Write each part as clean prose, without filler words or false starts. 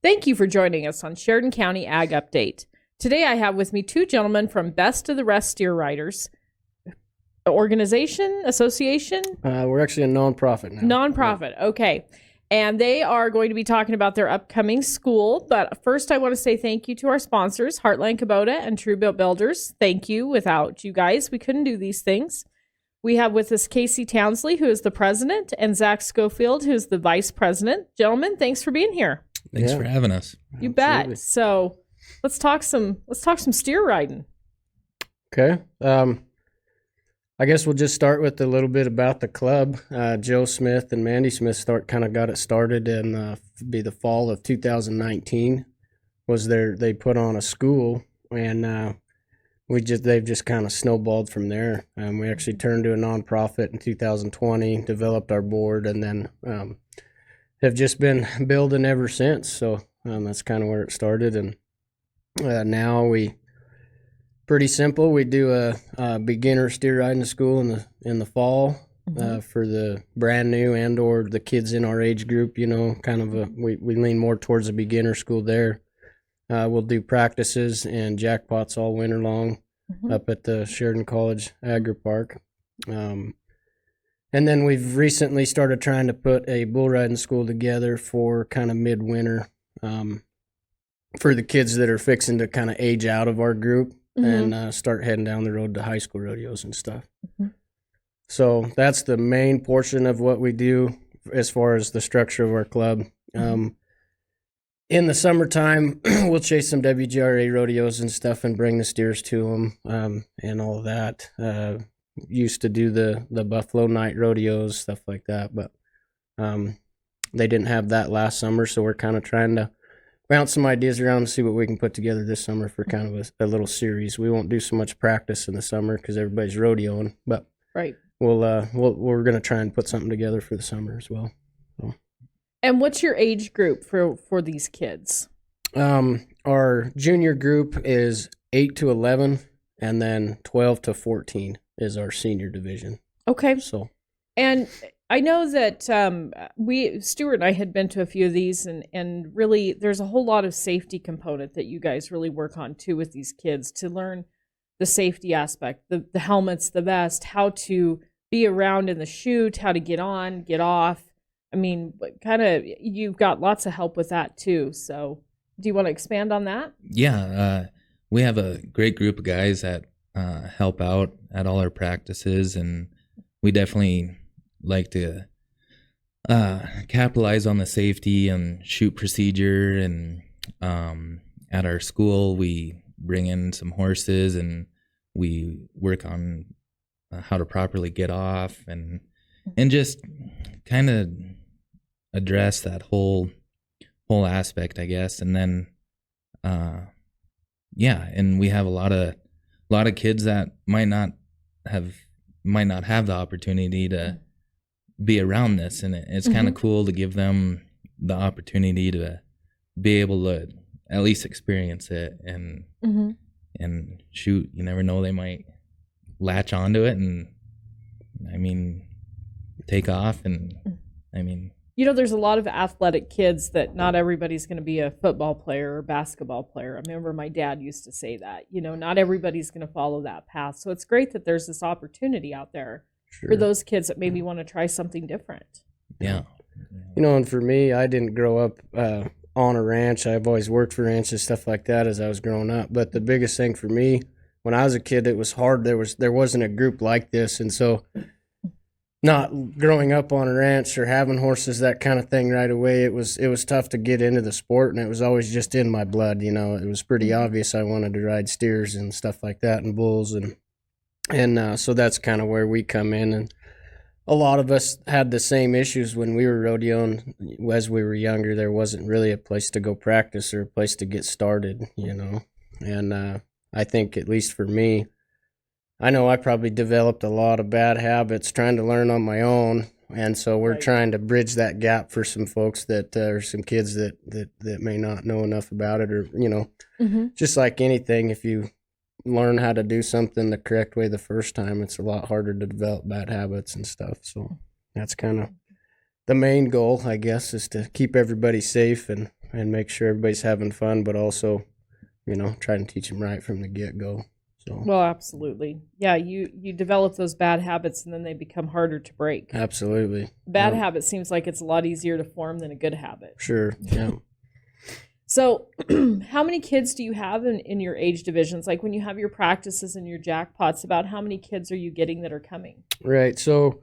Thank you for joining us on Sheridan County Ag Update. Today I have with me two gentlemen from Best of the Rest Steer Riders association. We're actually a nonprofit now. Nonprofit, okay. And they are going to be talking about their upcoming school. But first, I want to say thank you to our sponsors, Heartland Kubota and True Built Builders. Thank you. Without you guys, we couldn't do these things. We have with us Kacy Townsley, who is the president, and Zach Scofield, who's the vice president. Gentlemen, thanks for being here. Thanks for having us. You bet. So let's talk some steer riding. Okay. I guess we'll just start with a little bit about the club. Joe Smith and Mandy Smith got it started in be the fall of 2019. They put on a school, and they've just kind of snowballed from there. We actually turned to a nonprofit in 2020, developed our board, and then have just been building ever since. So that's kind of where it started, and now pretty simple. We do a beginner steer riding school in the fall for the brand new and or the kids in our age group. We lean more towards a beginner school there. We'll do practices and jackpots all winter long up at the Sheridan College Agri Park. And then we've recently started trying to put a bull riding school together for kind of midwinter for the kids that are fixing to kind of age out of our group. And start heading down the road to high school rodeos and stuff. So that's the main portion of what we do as far as the structure of our club. In the summertime, we'll chase some WGRA rodeos and stuff and bring the steers to them and all of that. Used to do the Buffalo Night rodeos, stuff like that, but they didn't have that last summer, so we're kind of trying to bounce some ideas around and see what we can put together this summer for kind of a little series. We won't do so much practice in the summer because everybody's rodeoing, but right. We're going to try and put something together for the summer as well. So. And what's your age group for these kids? Our junior group is 8 to 11, and then 12 to 14 is our senior division. Okay. So, and I know that Stuart and I had been to a few of these, and really there's a whole lot of safety component that you guys really work on too with these kids to learn the safety aspect, the helmets, the vest, how to be around in the chute, how to get on, get off. I mean, kind of, you've got lots of help with that too. So do you want to expand on that? Yeah, we have a great group of guys that help out at all our practices, and we definitely like to capitalize on the safety and chute procedure. And at our school, we bring in some horses and we work on how to properly get off and just kind of address that whole aspect, I guess. And then and we have a lot of kids that might not have the opportunity to be around this, and it's kind of cool to give them the opportunity to be able to at least experience it and shoot. You never know, they might latch onto it and take off. And there's a lot of athletic kids that not everybody's going to be a football player or basketball player. I remember my dad used to say that, not everybody's going to follow that path. So it's great that there's this opportunity out there for those kids that maybe want to try something different. Yeah. And for me, I didn't grow up on a ranch. I've always worked for ranches, stuff like that as I was growing up. But the biggest thing for me, when I was a kid, it was hard. There wasn't a group like this. And so not growing up on a ranch or having horses, that kind of thing right away, it was tough to get into the sport, and it was always just in my blood. It was pretty obvious I wanted to ride steers and stuff like that and bulls. And so that's kind of where we come in. And a lot of us had the same issues when we were rodeoing. As we were younger, there wasn't really a place to go practice or a place to get started, And I think, at least for me, I know I probably developed a lot of bad habits trying to learn on my own. And so we're trying to bridge that gap for some folks that are some kids that may not know enough about it, or, just like anything, if you learn how to do something the correct way the first time, it's a lot harder to develop bad habits and stuff. So that's kind of the main goal, I guess, is to keep everybody safe and and make sure everybody's having fun, but also, try and teach them right from the get-go. So Well, absolutely. Yeah, you develop those bad habits and then they become harder to break. absolutely. Bad Yeah, habit seems like it's a lot easier to form than a good habit. sure. Yeah. So, how many kids do you have in your age divisions? Like when you have your practices and your jackpots, about how many kids are you getting that are coming? Right. So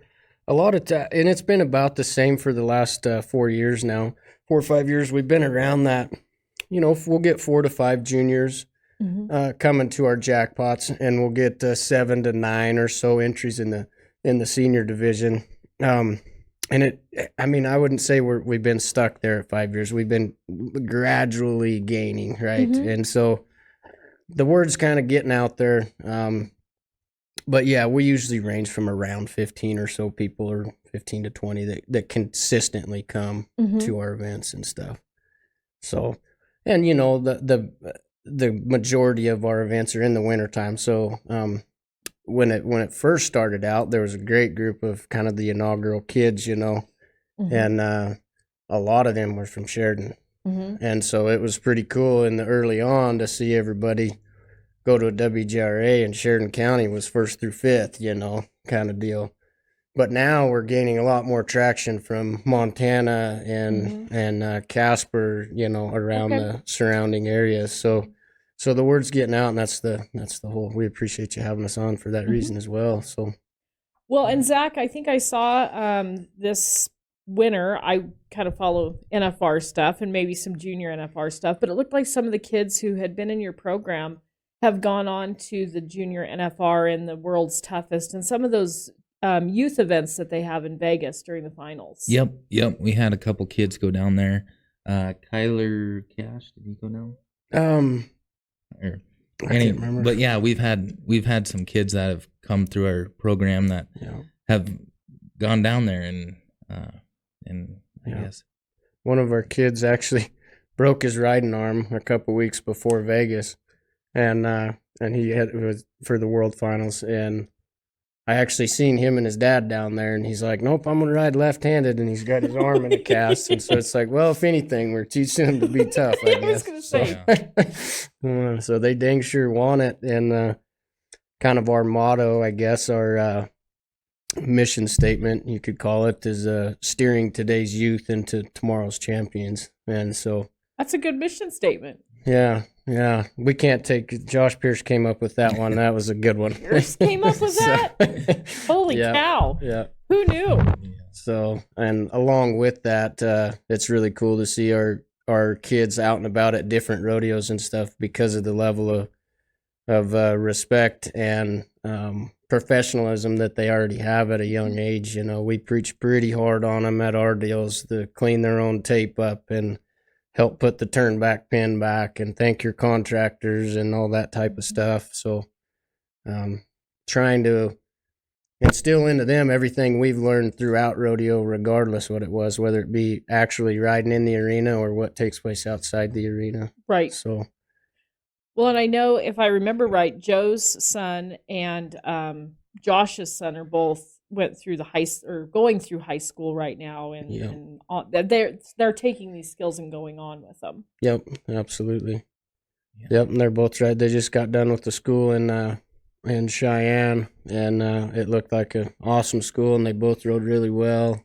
a lot of and it's been about the same for the last 4 years now. 4 or 5 years we've been around that. We'll get 4 to 5 juniors coming to our jackpots, and we'll get 7 to 9 or so entries in the senior division. And I wouldn't say we've been stuck there at 5 years. We've been gradually gaining, right? And so the word's kind of getting out there. But yeah, we usually range from around 15 or so people, or 15 to 20 that consistently come to our events and stuff. So, and the majority of our events are in the wintertime. So, when it first started out, there was a great group of kind of the inaugural kids, and a lot of them were from Sheridan. And so it was pretty cool in the early on to see everybody go to a WGRA, and Sheridan County was 1st through 5th, kind of deal. But now we're gaining a lot more traction from Montana and Casper, around the surrounding areas. So the word's getting out, and that's the whole. We appreciate you having us on for that reason as well. So, well, and Zach, I think I saw this winter. I kind of follow NFR stuff and maybe some junior NFR stuff, but it looked like some of the kids who had been in your program have gone on to the junior NFR and the World's Toughest and some of those youth events that they have in Vegas during the finals. Yep. We had a couple kids go down there. Kyler Cash, did he go down? I can't remember. But yeah, we've had some kids that have come through our program that have gone down there, and I guess one of our kids actually broke his riding arm a couple weeks before Vegas, and it was for the World Finals, and I actually seen him and his dad down there, and he's like, "Nope, I'm gonna ride left-handed," and he's got his arm in a cast, and so it's like, well, if anything, we're teaching him to be tough, I guess. I was gonna say. So they dang sure want it, and kind of our motto, I guess, our mission statement, you could call it, is steering today's youth into tomorrow's champions, and so that's a good mission statement. Yeah. We can't take. Josh Pierce came up with that one. That was a good one. Pierce came up with that? Holy cow. Yeah. Who knew? So, and along with that, it's really cool to see our kids out and about at different rodeos and stuff because of the level of respect and professionalism that they already have at a young age. We preach pretty hard on them at our deals to clean their own tape up and help put the turn back pin back and thank your contractors and all that type of stuff. So trying to instill into them everything we've learned throughout rodeo, regardless what it was, whether it be actually riding in the arena or what takes place outside the arena. Right. So, well, and I know if I remember right, Joe's son and Josh's son are both went through going through high school right now, and they're taking these skills and going on with them. Yep, absolutely. Yep, and they're both right. They just got done with the school in Cheyenne, and it looked like an awesome school, and they both rode really well.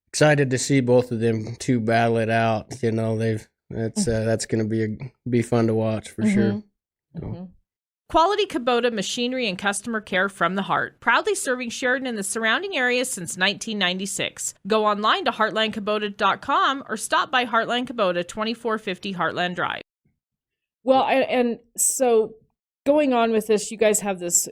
Excited to see both of them two battle it out. That's going to be fun to watch for sure. So. Quality Kubota machinery and customer care from the heart. Proudly serving Sheridan and the surrounding areas since 1996. Go online to heartlandkubota.com or stop by Heartland Kubota, 2450 Heartland Drive. Well, and so going on with this, you guys have this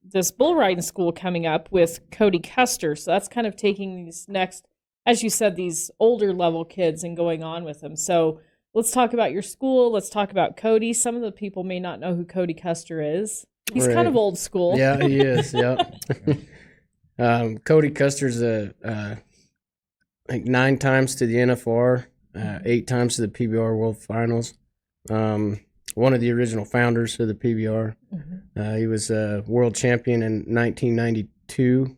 this bull riding school coming up with Cody Custer. So that's kind of taking these next, as you said, these older level kids and going on with them. So let's talk about your school. Let's talk about Cody. Some of the people may not know who Cody Custer is. He's kind of old school. Yeah, he is. Yeah. Cody Custer's I think 9 times to the NFR, 8 times to the PBR World Finals. One of the original founders of the PBR. He was a world champion in 1992.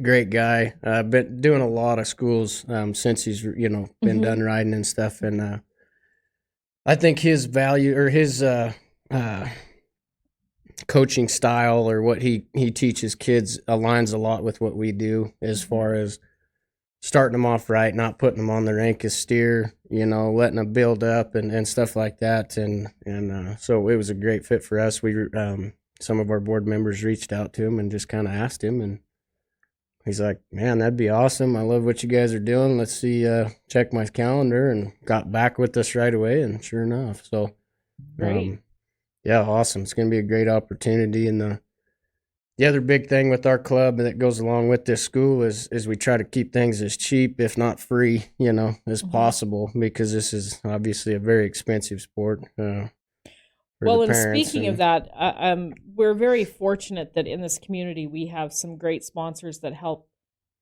Great guy. Been doing a lot of schools since he's been done riding and stuff, and I think his value or his coaching style or what he teaches kids aligns a lot with what we do as far as starting them off right, not putting them on the rankest steer, letting them build up and stuff like that. And so it was a great fit for us. We some of our board members reached out to him and just kind of asked him, and he's like, man, that'd be awesome. I love what you guys are doing. Let's see, check my calendar, and got back with us right away. And sure enough, so Great. yeah, awesome. It's going to be a great opportunity. And the other big thing with our club that goes along with this school is we try to keep things as cheap, if not free, as possible, because this is obviously a very expensive sport. Well, and speaking of that, we're very fortunate that in this community we have some great sponsors that help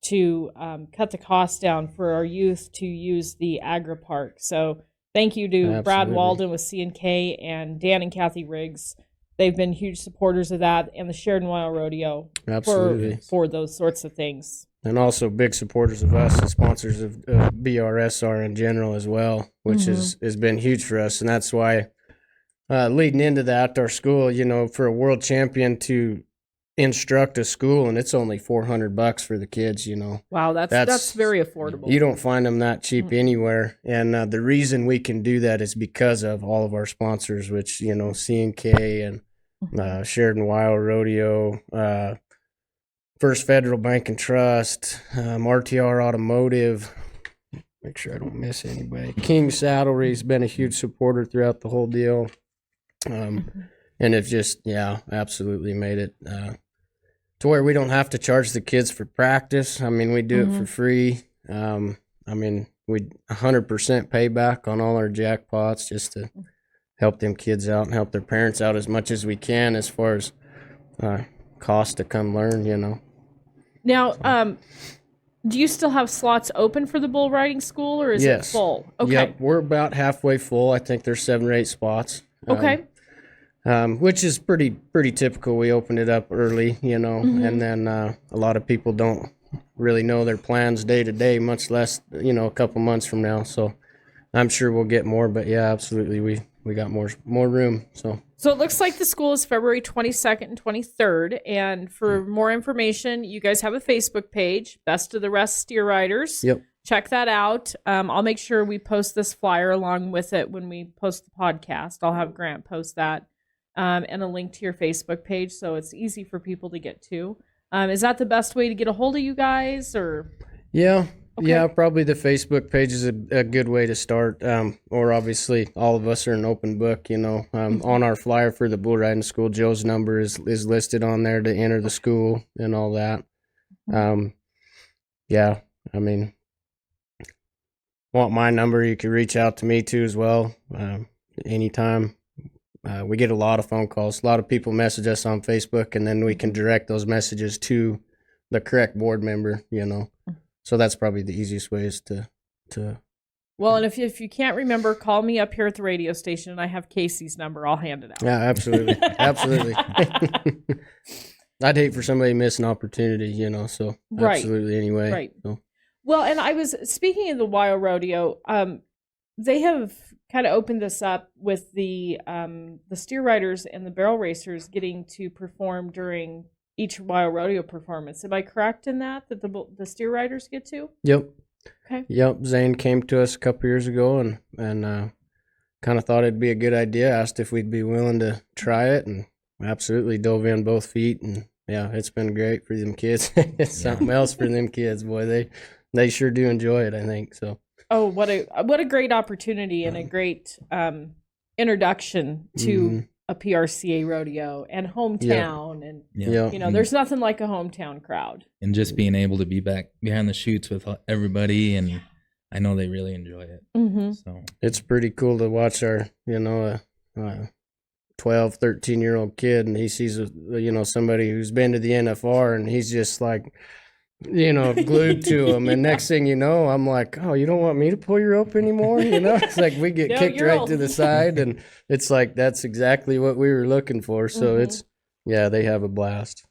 to cut the cost down for our youth to use the Agri Park. So thank you to Brad Walden with C&K and Dan and Kathy Riggs. They've been huge supporters of that, and the Sheridan Wild Rodeo for those sorts of things. And also big supporters of us and sponsors of BRSR in general as well, which has been huge for us. And that's why leading into that, our school, for a world champion to instruct a school, and it's only $400 for the kids, Wow, that's very affordable. You don't find them that cheap anywhere. And the reason we can do that is because of all of our sponsors, which, C&K and Sheridan Wild Rodeo, First Federal Bank and Trust, RTR Automotive. Make sure I don't miss anybody. King Saddlery's been a huge supporter throughout the whole deal. And it's just, absolutely made it to where we don't have to charge the kids for practice. I mean, we do it for free. We 100% payback on all our jackpots just to help them kids out and help their parents out as much as we can as far as cost to come learn, Now, do you still have slots open for the bull riding school, or is it full? Okay. Yep, we're about halfway full. I think there's 7 or 8 spots. Okay. Which is pretty typical. We opened it up early, and then a lot of people don't really know their plans day to day, much less, a couple months from now. So I'm sure we'll get more, but yeah, absolutely. We got more room. So it looks like the school is February 22nd and 23rd. And for more information, you guys have a Facebook page, Best of the Rest Steer Riders. Yep. Check that out. I'll make sure we post this flyer along with it when we post the podcast. I'll have Grant post that. And a link to your Facebook page, so it's easy for people to get to. Is that the best way to get a hold of you guys, or? Yeah, probably the Facebook page is a good way to start. Or obviously, all of us are an open book. On our flyer for the bull riding school, Joe's number is listed on there to enter the school and all that. Want my number? You can reach out to me too as well, anytime. We get a lot of phone calls. A lot of people message us on Facebook, and then we can direct those messages to the correct board member, So that's probably the easiest way is to. Well, and if you can't remember, call me up here at the radio station, and I have Kacy's number. I'll hand it out. Yeah, absolutely. Absolutely. I'd hate for somebody to miss an opportunity, so absolutely anyway. Right. So. Well, and I was speaking of the Wild Rodeo, they have kind of opened this up with the steer riders and the barrel racers getting to perform during each Wild Rodeo performance. Am I correct in that the steer riders get to? Yep. Okay. Yep. Zane came to us a couple years ago and kind of thought it'd be a good idea. Asked if we'd be willing to try it, and absolutely dove in both feet. And yeah, it's been great for them kids. It's something else for them kids, boy. They sure do enjoy it, I think so. Oh, what a great opportunity and a great introduction to a PRCA rodeo and hometown. And, there's nothing like a hometown crowd. And just being able to be back behind the chutes with everybody, and I know they really enjoy it. Mm-hmm. So it's pretty cool to watch our, 12, 13-year-old kid, and he sees, somebody who's been to the NFR, and he's just like, glued to him. And next thing you know, I'm like, oh, you don't want me to pull your rope anymore? It's like we get kicked right to the side, and it's like that's exactly what we were looking for. So they have a blast.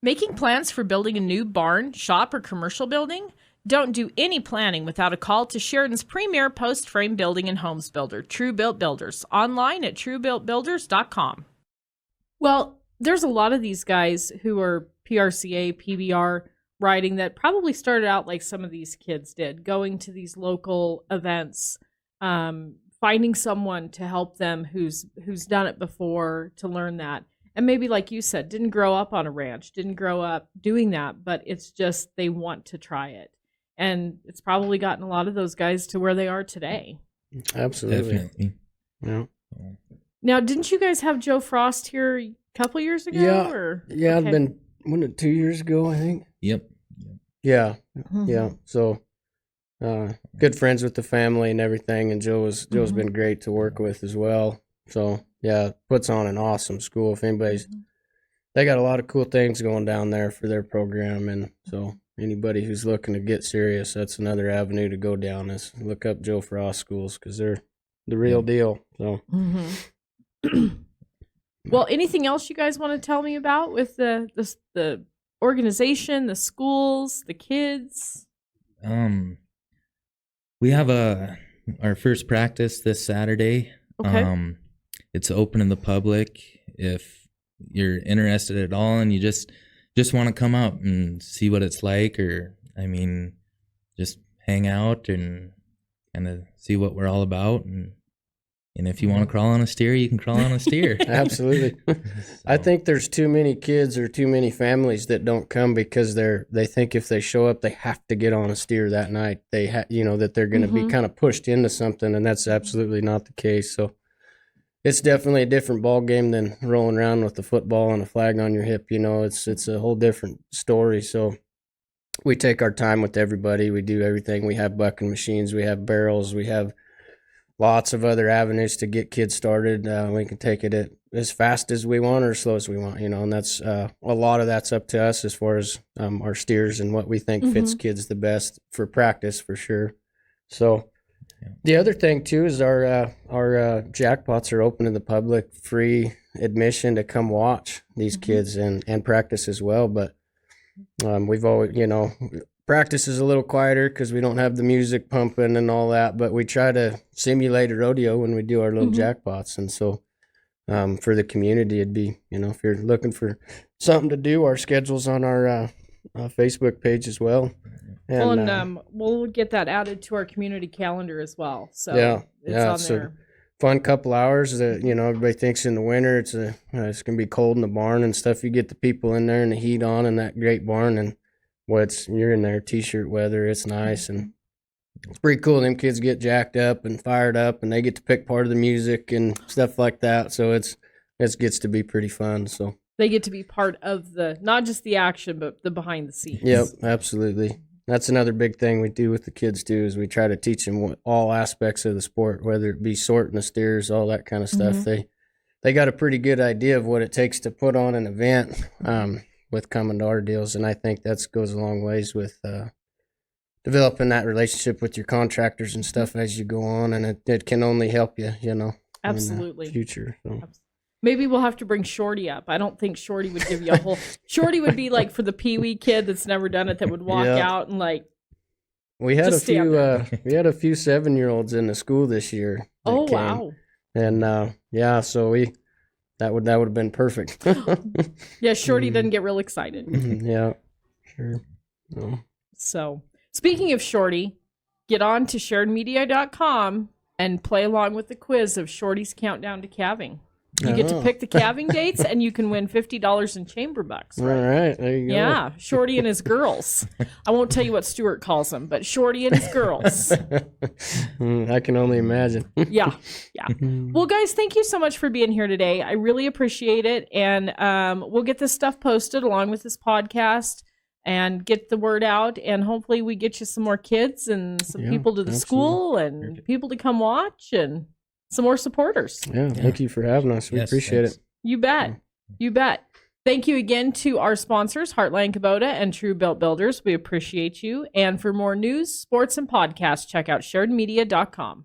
Making plans for building a new barn, shop, or commercial building? Don't do any planning without a call to Sheridan's premier post-frame building and homes builder, True Built Builders, online at truebuiltbuilders.com. Well, there's a lot of these guys who are PRCA, PBR riding that probably started out like some of these kids did, going to these local events, finding someone to help them who's done it before to learn that. And maybe, like you said, didn't grow up on a ranch, didn't grow up doing that, but it's just they want to try it. And it's probably gotten a lot of those guys to where they are today. Absolutely. Definitely. Yeah. Now, didn't you guys have Joe Frost here a couple years ago? Yeah. Or? Yeah, Okay. I've been, wasn't it 2 years ago, I think? Yep. Yeah. Mhm. Yeah. So, good friends with the family and everything. And Joe's been great to work with as well. So, yeah, puts on an awesome school. If anybody's, they got a lot of cool things going down there for their program. And so anybody who's looking to get serious, that's another avenue to go down, is look up Joe Frost schools, because they're the real deal. So, Well, anything else you guys want to tell me about with the organization, the schools, the kids? We have our first practice this Saturday. Okay. It's open to the public. If you're interested at all and you just want to come out and see what it's like, or just hang out and kind of see what we're all about, and if you want to crawl on a steer, you can crawl on a steer. absolutely. I think there's too many kids or too many families that don't come because they think if they show up, they have to get on a steer that night. They that they're going to be kind of pushed into something, and that's absolutely not the case. So it's definitely a different ball game than rolling around with a football and a flag on your hip. It's a whole different story. So we take our time with everybody. We do everything. We have bucking machines. We have barrels. We have lots of other avenues to get kids started. We can take it as fast as we want or as slow as we want, and that's a lot of that's up to us as far as our steers and what we think fits kids the best for practice, for sure. So the other thing too is our jackpots are open to the public, free admission to come watch these kids and practice as well. But we've always, practice is a little quieter because we don't have the music pumping and all that, but we try to simulate a rodeo when we do our little jackpots. And so for the community, it'd be, if you're looking for something to do, our schedule's on our Facebook page as well. And, we'll get that added to our community calendar as well. So it's on so there. Fun couple hours that, everybody thinks in the winter it's going to be cold in the barn and stuff. You get the people in there and the heat on in that great barn, and you're in there t-shirt weather. It's nice, and it's pretty cool. Them kids get jacked up and fired up, and they get to pick part of the music and stuff like that. So it gets to be pretty fun. So They get to be part of not just the action, but the behind the scenes. Yep, absolutely. That's another big thing we do with the kids too, is we try to teach them all aspects of the sport, whether it be sorting the steers, all that kind of stuff. They got a pretty good idea of what it takes to put on an event with coming to our deals, and I think that goes a long ways with developing that relationship with your contractors and stuff as you go on, and it can only help you, Absolutely. in the future. So. Maybe we'll have to bring Shorty up. I don't think Shorty would give you a whole... Shorty would be like for the Pee-wee kid that's never done it, that would walk out and we had just stand there. we had a few 7-year-olds in the school this year. Oh, came. wow. And so that would have been perfect. Yeah, Shorty doesn't get real excited. Yeah, sure. No. So, speaking of Shorty, get on to SheridanMedia.com and play along with the quiz of Shorty's Countdown to Calving. You get to pick the calving dates, and you can win $50 in chamber bucks. Right? All right, there you go. Yeah, Shorty and his girls. I won't tell you what Stuart calls them, but Shorty and his girls. I can only imagine. Yeah. Well, guys, thank you so much for being here today. I really appreciate it, and we'll get this stuff posted along with this podcast and get the word out, and hopefully we get you some more kids and some people to the school and people to come watch and some more supporters. Yeah, thank you for having us. We appreciate it. You bet. You bet. Thank you again to our sponsors, Heartland Kubota and True Built Builders. We appreciate you. And for more news, sports, and podcasts, check out SheridanMedia.com.